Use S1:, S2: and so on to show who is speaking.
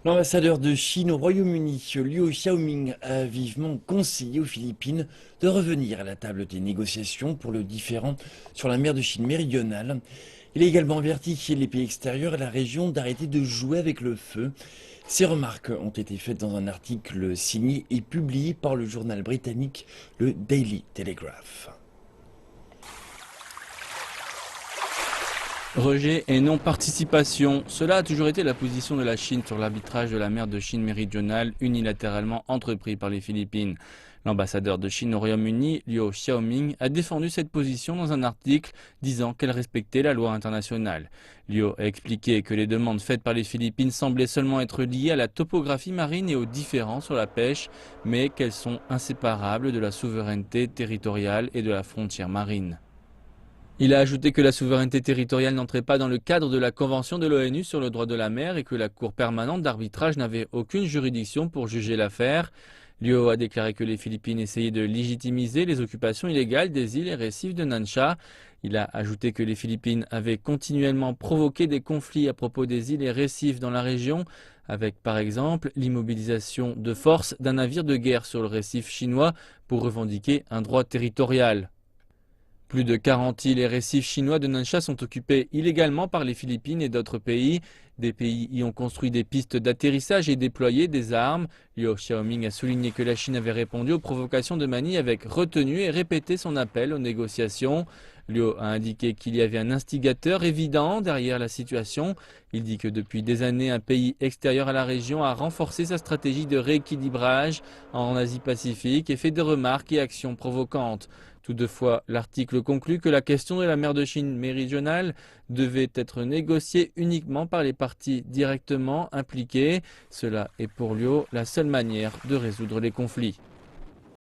S1: L'ambassadeur de Chine au Royaume-Uni, Liu Xiaoming, a vivement conseillé aux Philippines de revenir à la table des négociations pour le différend sur la mer de Chine méridionale. Il a également averti les pays extérieurs et la région d'arrêter de jouer avec le feu. Ces remarques ont été faites dans un article signé et publié par le journal britannique le Daily Telegraph.
S2: Rejet et non-participation, cela a toujours été la position de la Chine sur l'arbitrage de la mer de Chine méridionale unilatéralement entrepris par les Philippines. L'ambassadeur de Chine au Royaume-Uni, Liu Xiaoming, a défendu cette position dans un article disant qu'elle respectait la loi internationale. Liu a expliqué que les demandes faites par les Philippines semblaient seulement être liées à la topographie marine et aux différends sur la pêche, mais qu'elles sont inséparables de la souveraineté territoriale et de la frontière marine. Il a ajouté que la souveraineté territoriale n'entrait pas dans le cadre de la Convention de l'ONU sur le droit de la mer et que la Cour permanente d'arbitrage n'avait aucune juridiction pour juger l'affaire. Liu a déclaré que les Philippines essayaient de légitimiser les occupations illégales des îles et récifs de Nansha. Il a ajouté que les Philippines avaient continuellement provoqué des conflits à propos des îles et récifs dans la région, avec par exemple l'immobilisation de force d'un navire de guerre sur le récif chinois pour revendiquer un droit territorial. Plus de 40 îles et récifs chinois de Nansha sont occupés illégalement par les Philippines et d'autres pays. Des pays y ont construit des pistes d'atterrissage et déployé des armes. Liu Xiaoming a souligné que la Chine avait répondu aux provocations de Manille avec retenue et répété son appel aux négociations. Liu a indiqué qu'il y avait un instigateur évident derrière la situation. Il dit que depuis des années, un pays extérieur à la région a renforcé sa stratégie de rééquilibrage en Asie-Pacifique et fait des remarques et actions provocantes. Toutefois, l'article conclut que la question de la mer de Chine méridionale devait être négociée uniquement par les parties directement impliquées. Cela est pour Liu la seule manière de résoudre les conflits.